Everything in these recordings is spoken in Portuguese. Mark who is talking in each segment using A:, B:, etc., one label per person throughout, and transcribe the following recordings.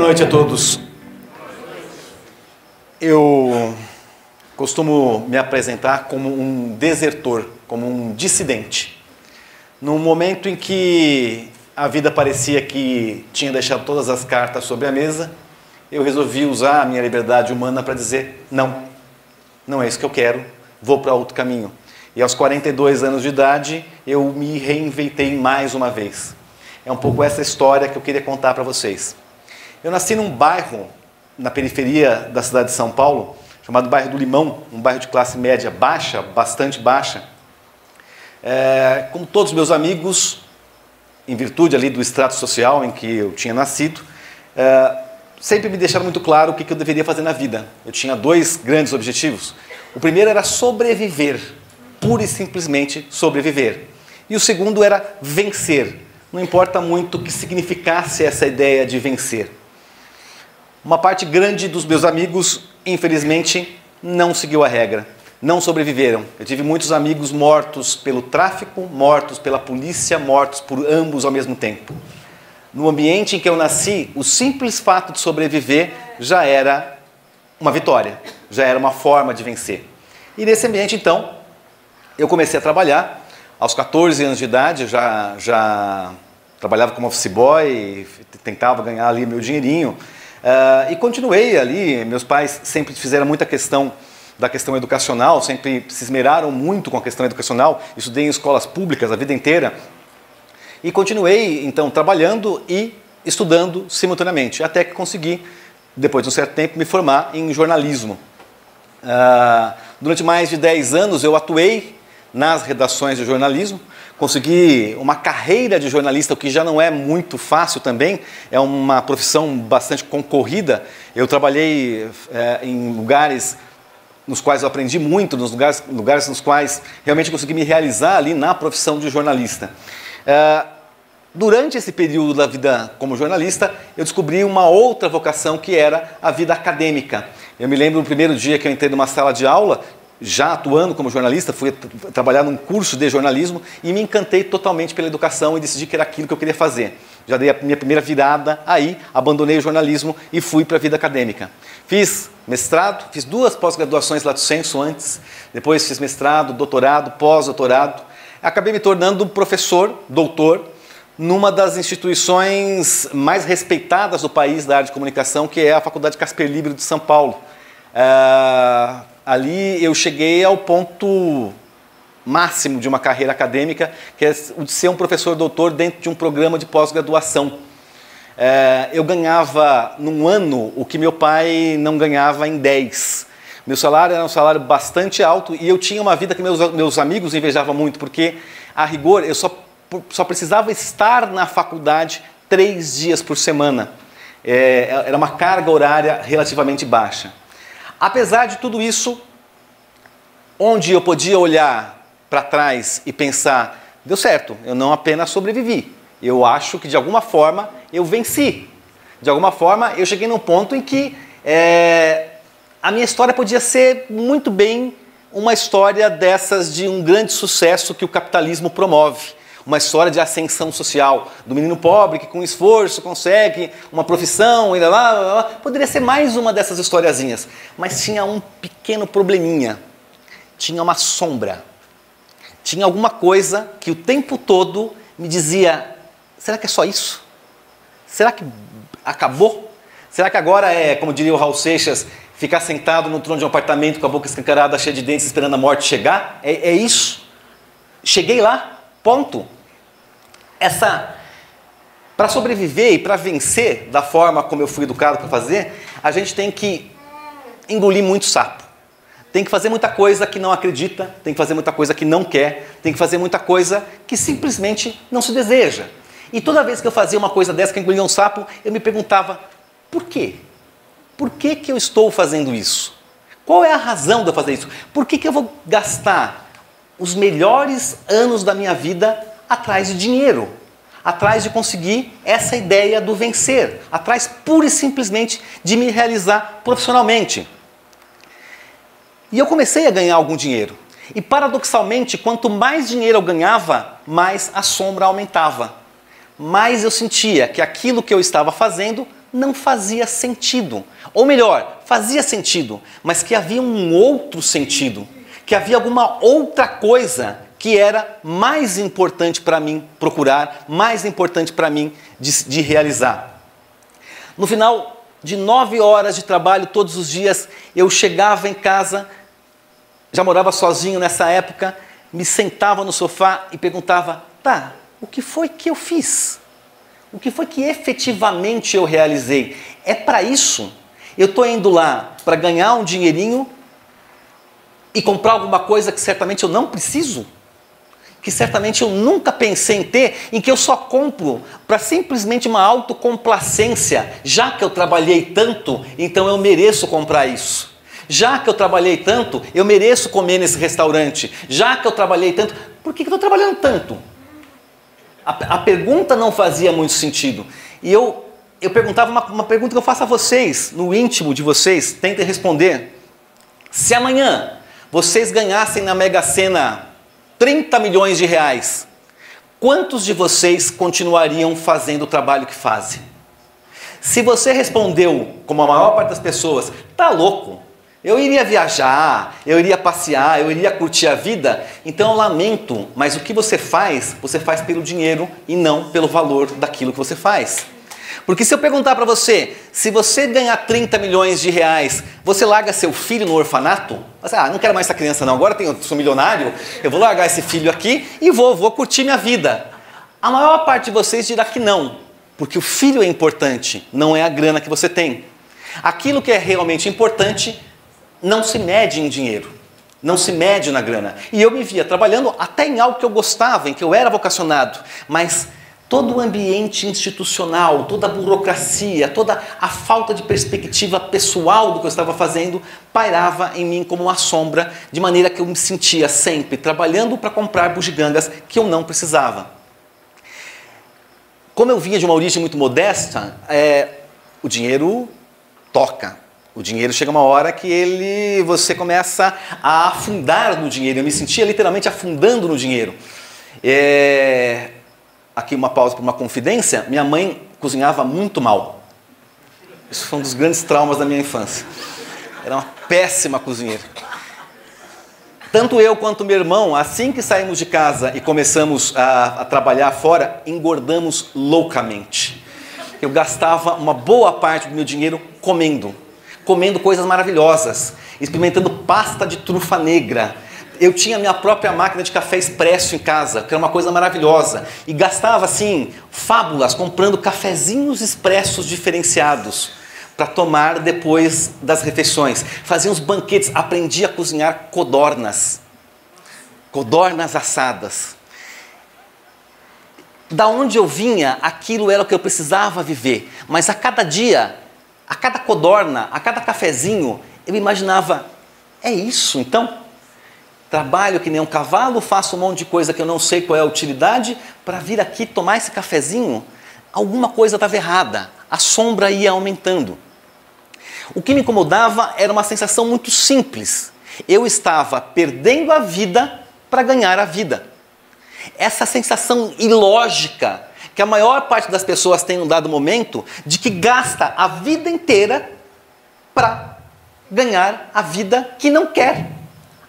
A: noite a todos. Eu costumo me apresentar como um desertor, como um dissidente. No momento em que a vida parecia que tinha deixado todas as cartas sobre a mesa, eu resolvi usar a minha liberdade humana para dizer não, não é isso que eu quero, vou para outro caminho. E aos 42 anos de idade, eu me reinventei mais uma vez. É um pouco essa história que eu queria contar para vocês. Eu nasci num bairro na periferia da cidade de São Paulo, chamado bairro do Limão, um bairro de classe média baixa, bastante baixa. Como todos os meus amigos, em virtude ali do extrato social em que eu tinha nascido, sempre me deixaram muito claro o que eu deveria fazer na vida. Eu tinha dois grandes objetivos. O primeiro era sobreviver, pura e simplesmente sobreviver. E o segundo era vencer. Não importa muito o que significasse essa ideia de vencer. Uma parte grande dos meus amigos, infelizmente, não seguiu a regra, não sobreviveram. Eu tive muitos amigos mortos pelo tráfico, mortos pela polícia, mortos por ambos ao mesmo tempo. No ambiente em que eu nasci, o simples fato de sobreviver já era uma vitória, já era uma forma de vencer. E nesse ambiente, então, eu comecei a trabalhar. Aos 14 anos de idade, eu já trabalhava como office boy, tentava ganhar ali meu dinheirinho. E continuei ali. Meus pais sempre fizeram muita questão da questão educacional, sempre se esmeraram muito com a questão educacional. Estudei em escolas públicas a vida inteira. E continuei, então, trabalhando e estudando simultaneamente, até que consegui, depois de um certo tempo, me formar em jornalismo. Durante mais de 10 anos eu atuei nas redações de jornalismo, consegui uma carreira de jornalista, o que já não é muito fácil também, é uma profissão bastante concorrida. Eu trabalhei em lugares nos quais eu aprendi muito, nos lugares nos quais realmente consegui me realizar ali na profissão de jornalista. Durante esse período da vida como jornalista, eu descobri uma outra vocação, que era a vida acadêmica. Eu me lembro do primeiro dia que eu entrei numa sala de aula, já atuando como jornalista, fui trabalhar num curso de jornalismo e me encantei totalmente pela educação e decidi que era aquilo que eu queria fazer. Já dei a minha primeira virada aí, abandonei o jornalismo e fui para a vida acadêmica. Fiz mestrado, fiz 2 pós-graduações lato sensu antes, depois fiz mestrado, doutorado, pós-doutorado. Acabei me tornando professor, doutor, numa das instituições mais respeitadas do país da área de comunicação, que é a Faculdade Casper Libero de São Paulo. Ali eu cheguei ao ponto máximo de uma carreira acadêmica, que é o de ser um professor doutor dentro de um programa de pós-graduação. Eu ganhava num ano o que meu pai não ganhava em 10. Meu salário era um salário bastante alto e eu tinha uma vida que meus amigos invejavam muito, porque, a rigor, eu só precisava estar na faculdade 3 dias por semana. Era uma carga horária relativamente baixa. Apesar de tudo isso, onde eu podia olhar para trás e pensar, deu certo, eu não apenas sobrevivi, eu acho que de alguma forma eu venci. De alguma forma eu cheguei num ponto em que a minha história podia ser muito bem uma história dessas de um grande sucesso que o capitalismo promove. Uma história de ascensão social, do menino pobre que com esforço consegue uma profissão, e lá. Poderia ser mais uma dessas historiazinhas, mas tinha um pequeno probleminha, tinha uma sombra, tinha alguma coisa que o tempo todo me dizia, será que é só isso? Será que acabou? Será que agora é, como diria o Raul Seixas, ficar sentado no trono de um apartamento com a boca escancarada, cheia de dentes, esperando a morte chegar? É isso? Cheguei lá, ponto. Para sobreviver e para vencer da forma como eu fui educado para fazer, a gente tem que engolir muito sapo. Tem que fazer muita coisa que não acredita, tem que fazer muita coisa que não quer, tem que fazer muita coisa que simplesmente não se deseja. E toda vez que eu fazia uma coisa dessa, que engolia um sapo, eu me perguntava, por quê? Por que que eu estou fazendo isso? Qual é a razão de eu fazer isso? Por que que eu vou gastar os melhores anos da minha vida atrás de dinheiro, atrás de conseguir essa ideia do vencer, atrás pura e simplesmente de me realizar profissionalmente? E eu comecei a ganhar algum dinheiro. E paradoxalmente, quanto mais dinheiro eu ganhava, mais a sombra aumentava. Mais eu sentia que aquilo que eu estava fazendo não fazia sentido. Ou melhor, fazia sentido, mas que havia um outro sentido, que havia alguma outra coisa que era mais importante para mim procurar, mais importante para mim de realizar. No final de 9 horas de trabalho todos os dias, eu chegava em casa, já morava sozinho nessa época, me sentava no sofá e perguntava, tá, o que foi que eu fiz? O que foi que efetivamente eu realizei? É para isso? Eu estou indo lá para ganhar um dinheirinho e comprar alguma coisa que certamente eu não preciso? Que certamente eu nunca pensei em ter, em que eu só compro para simplesmente uma autocomplacência. Já que eu trabalhei tanto, então eu mereço comprar isso. Já que eu trabalhei tanto, eu mereço comer nesse restaurante. Já que eu trabalhei tanto, por que eu estou trabalhando tanto? A pergunta não fazia muito sentido. E eu perguntava uma pergunta que eu faço a vocês, no íntimo de vocês, tentem responder. Se amanhã vocês ganhassem na Mega Sena 30 milhões de reais, quantos de vocês continuariam fazendo o trabalho que fazem? Se você respondeu, como a maior parte das pessoas, tá louco, eu iria viajar, eu iria passear, eu iria curtir a vida, então eu lamento, mas o que você faz pelo dinheiro e não pelo valor daquilo que você faz. Porque se eu perguntar para você, se você ganhar 30 milhões de reais, você larga seu filho no orfanato? Você, não quero mais essa criança não, agora eu sou milionário, eu vou largar esse filho aqui e vou curtir minha vida. A maior parte de vocês dirá que não, porque o filho é importante, não é a grana que você tem. Aquilo que é realmente importante não se mede em dinheiro, não se mede na grana. E eu me via trabalhando até em algo que eu gostava, em que eu era vocacionado, mas todo o ambiente institucional, toda a burocracia, toda a falta de perspectiva pessoal do que eu estava fazendo pairava em mim como uma sombra, de maneira que eu me sentia sempre trabalhando para comprar bugigangas que eu não precisava. Como eu vinha de uma origem muito modesta, o dinheiro toca. O dinheiro chega uma hora que você começa a afundar no dinheiro. Eu me sentia literalmente afundando no dinheiro. Aqui uma pausa para uma confidência. Minha mãe cozinhava muito mal. Isso foi um dos grandes traumas da minha infância. Era uma péssima cozinheira. Tanto eu quanto meu irmão, assim que saímos de casa e começamos a trabalhar fora, engordamos loucamente. Eu gastava uma boa parte do meu dinheiro comendo coisas maravilhosas, experimentando pasta de trufa negra. Eu tinha minha própria máquina de café expresso em casa, que era uma coisa maravilhosa, e gastava assim fábulas comprando cafezinhos expressos diferenciados para tomar depois das refeições. Fazia uns banquetes, aprendi a cozinhar codornas assadas. Da onde eu vinha, aquilo era o que eu precisava viver, mas a cada dia, a cada codorna, a cada cafezinho, eu imaginava, é isso então? Trabalho que nem um cavalo, faço um monte de coisa que eu não sei qual é a utilidade, para vir aqui tomar esse cafezinho? Alguma coisa estava errada, a sombra ia aumentando. O que me incomodava era uma sensação muito simples. Eu estava perdendo a vida para ganhar a vida. Essa sensação ilógica que a maior parte das pessoas tem num dado momento, de que gasta a vida inteira para ganhar a vida que não quer,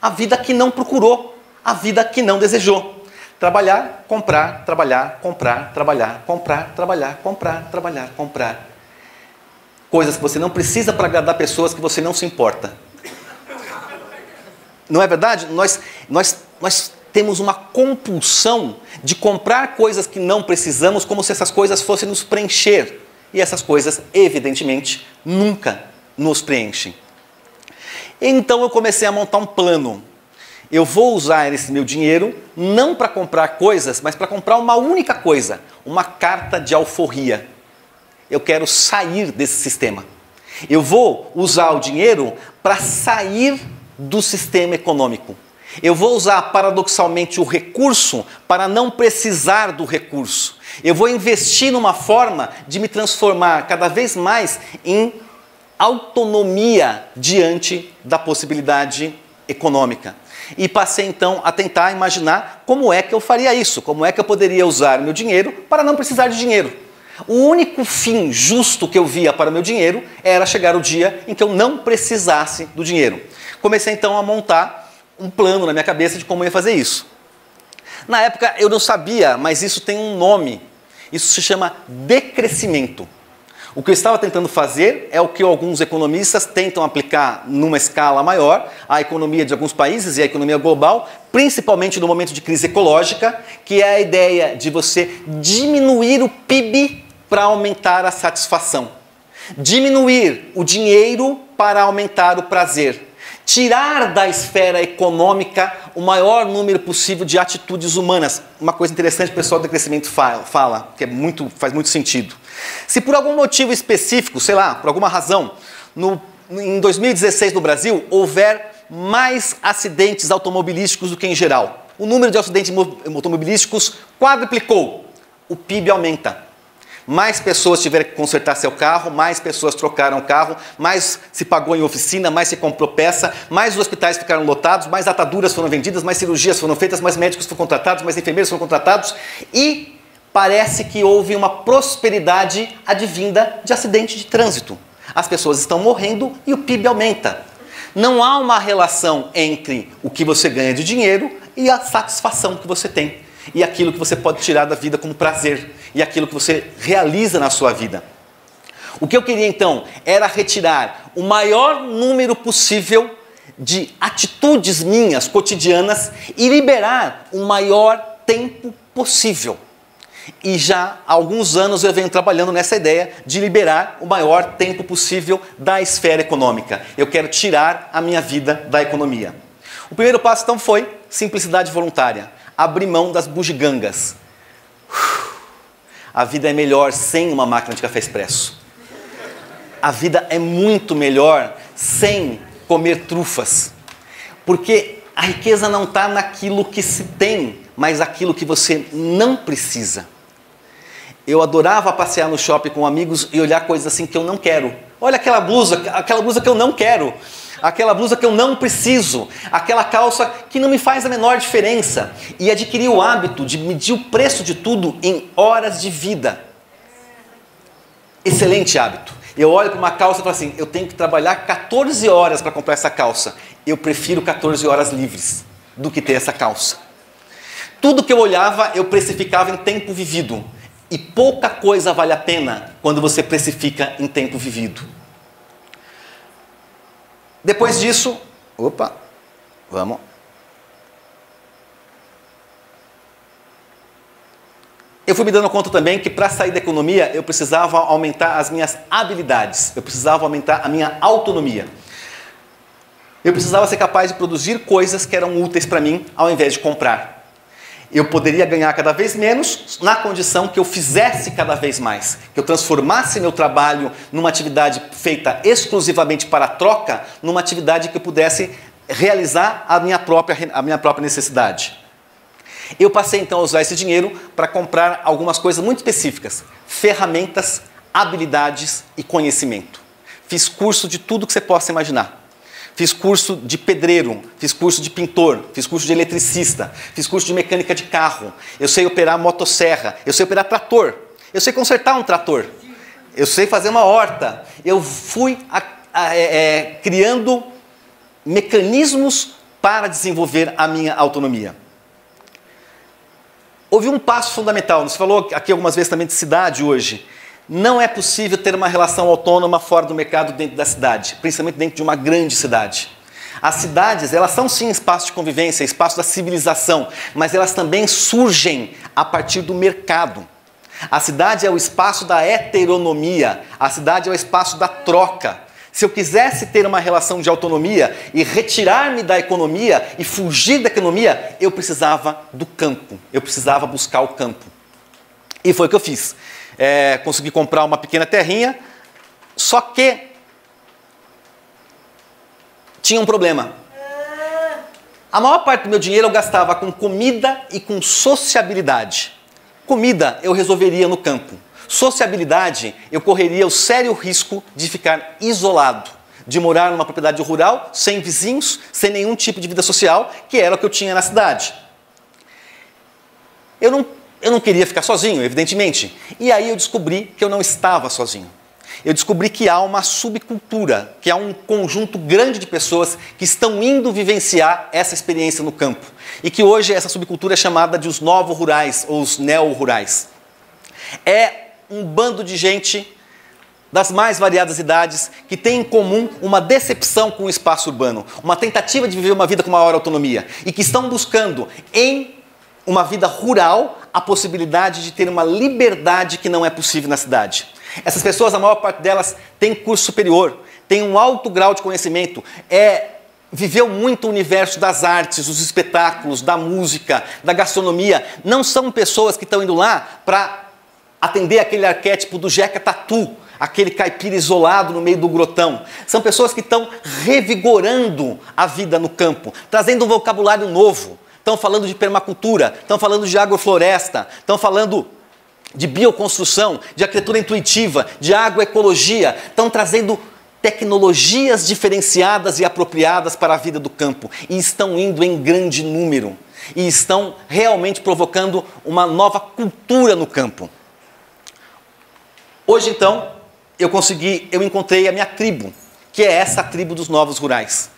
A: a vida que não procurou, a vida que não desejou. Trabalhar, comprar, trabalhar, comprar, trabalhar, comprar, trabalhar, comprar, trabalhar, comprar. Coisas que você não precisa para agradar pessoas que você não se importa. Não é verdade? Nós temos uma compulsão de comprar coisas que não precisamos, como se essas coisas fossem nos preencher. E essas coisas, evidentemente, nunca nos preenchem. Então eu comecei a montar um plano. Eu vou usar esse meu dinheiro não para comprar coisas, mas para comprar uma única coisa, uma carta de alforria. Eu quero sair desse sistema. Eu vou usar o dinheiro para sair do sistema econômico. Eu vou usar paradoxalmente o recurso para não precisar do recurso. Eu vou investir numa forma de me transformar cada vez mais em autonomia diante da possibilidade econômica. E passei então a tentar imaginar como é que eu faria isso, como é que eu poderia usar o meu dinheiro para não precisar de dinheiro. O único fim justo que eu via para o meu dinheiro era chegar o dia em que eu não precisasse do dinheiro. Comecei então a montar um plano na minha cabeça de como eu ia fazer isso. Na época eu não sabia, mas isso tem um nome. Isso se chama decrescimento. O que eu estava tentando fazer é o que alguns economistas tentam aplicar numa escala maior, a economia de alguns países e a economia global, principalmente no momento de crise ecológica, que é a ideia de você diminuir o PIB para aumentar a satisfação. Diminuir o dinheiro para aumentar o prazer. Tirar da esfera econômica o maior número possível de atitudes humanas. Uma coisa interessante que o pessoal do crescimento fala, que faz muito sentido. Se por algum motivo específico, sei lá, por alguma razão, em 2016 no Brasil, houver mais acidentes automobilísticos do que em geral, o número de acidentes automobilísticos quadruplicou, o PIB aumenta. Mais pessoas tiveram que consertar seu carro, mais pessoas trocaram o carro, mais se pagou em oficina, mais se comprou peça, mais hospitais ficaram lotados, mais ataduras foram vendidas, mais cirurgias foram feitas, mais médicos foram contratados, mais enfermeiros foram contratados e parece que houve uma prosperidade advinda de acidente de trânsito. As pessoas estão morrendo e o PIB aumenta. Não há uma relação entre o que você ganha de dinheiro e a satisfação que você tem. E aquilo que você pode tirar da vida como prazer. E aquilo que você realiza na sua vida. O que eu queria então era retirar o maior número possível de atitudes minhas cotidianas e liberar o maior tempo possível. E já há alguns anos eu venho trabalhando nessa ideia de liberar o maior tempo possível da esfera econômica. Eu quero tirar a minha vida da economia. O primeiro passo então foi simplicidade voluntária. Abrir mão das bugigangas. A vida é melhor sem uma máquina de café expresso. A vida é muito melhor sem comer trufas. Porque a riqueza não está naquilo que se tem, mas naquilo que você não precisa. Eu adorava passear no shopping com amigos e olhar coisas assim que eu não quero. Olha aquela blusa que eu não quero. Aquela blusa que eu não preciso, aquela calça que não me faz a menor diferença. E adquirir o hábito de medir o preço de tudo em horas de vida. Excelente hábito. Eu olho para uma calça e falo assim, eu tenho que trabalhar 14 horas para comprar essa calça. Eu prefiro 14 horas livres do que ter essa calça. Tudo que eu olhava, eu precificava em tempo vivido. E pouca coisa vale a pena quando você precifica em tempo vivido. Depois disso, vamos. Eu fui me dando conta também que para sair da economia eu precisava aumentar as minhas habilidades, eu precisava aumentar a minha autonomia. Eu precisava ser capaz de produzir coisas que eram úteis para mim ao invés de comprar. Eu poderia ganhar cada vez menos na condição que eu fizesse cada vez mais. Que eu transformasse meu trabalho numa atividade feita exclusivamente para a troca, numa atividade que eu pudesse realizar a minha própria necessidade. Eu passei então a usar esse dinheiro para comprar algumas coisas muito específicas. Ferramentas, habilidades e conhecimento. Fiz curso de tudo que você possa imaginar. Fiz curso de pedreiro, fiz curso de pintor, fiz curso de eletricista, fiz curso de mecânica de carro, eu sei operar motosserra, eu sei operar trator, eu sei consertar um trator, eu sei fazer uma horta. Eu fui criando mecanismos para desenvolver a minha autonomia. Houve um passo fundamental, você falou aqui algumas vezes também de cidade hoje. Não é possível ter uma relação autônoma fora do mercado dentro da cidade, principalmente dentro de uma grande cidade. As cidades, elas são sim espaço de convivência, espaço da civilização, mas elas também surgem a partir do mercado. A cidade é o espaço da heteronomia, a cidade é o espaço da troca. Se eu quisesse ter uma relação de autonomia e retirar-me da economia e fugir da economia, eu precisava do campo, eu precisava buscar o campo. E foi o que eu fiz. Consegui comprar uma pequena terrinha, só que tinha um problema. A maior parte do meu dinheiro eu gastava com comida e com sociabilidade. Comida eu resolveria no campo. Sociabilidade, eu correria o sério risco de ficar isolado, de morar numa propriedade rural, sem vizinhos, sem nenhum tipo de vida social, que era o que eu tinha na cidade. Eu não Eu não queria ficar sozinho, evidentemente. E aí eu descobri que eu não estava sozinho. Eu descobri que há uma subcultura, que há um conjunto grande de pessoas que estão indo vivenciar essa experiência no campo. E que hoje essa subcultura é chamada de os novo-rurais, ou os neo-rurais. É um bando de gente das mais variadas idades que tem em comum uma decepção com o espaço urbano, uma tentativa de viver uma vida com maior autonomia e que estão buscando em uma vida rural a possibilidade de ter uma liberdade que não é possível na cidade. Essas pessoas, a maior parte delas, tem curso superior, tem um alto grau de conhecimento, viveu muito o universo das artes, dos espetáculos, da música, da gastronomia. Não são pessoas que estão indo lá para atender aquele arquétipo do Jeca Tatu, aquele caipira isolado no meio do grotão. São pessoas que estão revigorando a vida no campo, trazendo um vocabulário novo. Estão falando de permacultura, estão falando de agrofloresta, estão falando de bioconstrução, de arquitetura intuitiva, de agroecologia, estão trazendo tecnologias diferenciadas e apropriadas para a vida do campo e estão indo em grande número e estão realmente provocando uma nova cultura no campo. Hoje, então, eu encontrei a minha tribo, que é essa tribo dos novos rurais.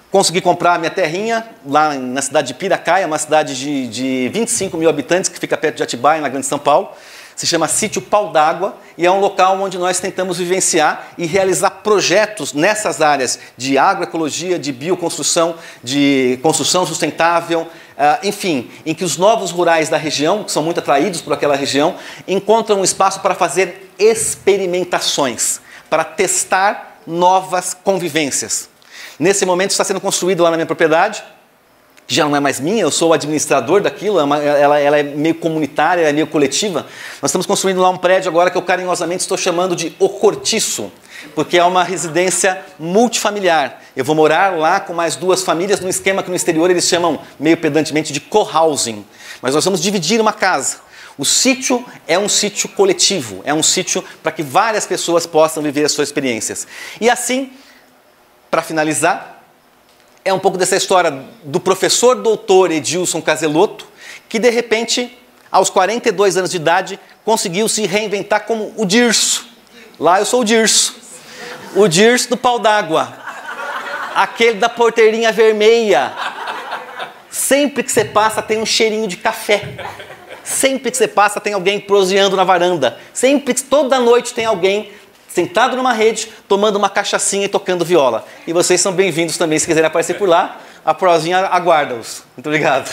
A: Consegui comprar a minha terrinha lá na cidade de Piracaia, uma cidade de 25 mil habitantes, que fica perto de Atibaia, na Grande São Paulo. Se chama Sítio Pau d'Água e é um local onde nós tentamos vivenciar e realizar projetos nessas áreas de agroecologia, de bioconstrução, de construção sustentável, enfim, em que os novos rurais da região, que são muito atraídos por aquela região, encontram um espaço para fazer experimentações, para testar novas convivências. Nesse momento está sendo construído lá na minha propriedade, que já não é mais minha, eu sou o administrador daquilo, ela é meio comunitária, ela é meio coletiva. Nós estamos construindo lá um prédio agora que eu carinhosamente estou chamando de O Cortiço, porque é uma residência multifamiliar. Eu vou morar lá com mais 2 famílias, num esquema que no exterior eles chamam, meio pedantemente, de co-housing. Mas nós vamos dividir uma casa. O sítio é um sítio coletivo, é um sítio para que várias pessoas possam viver as suas experiências. E assim, para finalizar, é um pouco dessa história do professor doutor Edilson Caselotto, que de repente, aos 42 anos de idade, conseguiu se reinventar como o Dirso. Lá eu sou o Dirso do Pau d'Água, aquele da porteirinha vermelha. Sempre que você passa tem um cheirinho de café. Sempre que você passa tem alguém proseando na varanda. Sempre que toda noite tem alguém sentado numa rede, tomando uma cachaçinha e tocando viola. E vocês são bem-vindos também, se quiserem aparecer por lá, a prosinha aguarda-os. Muito obrigado.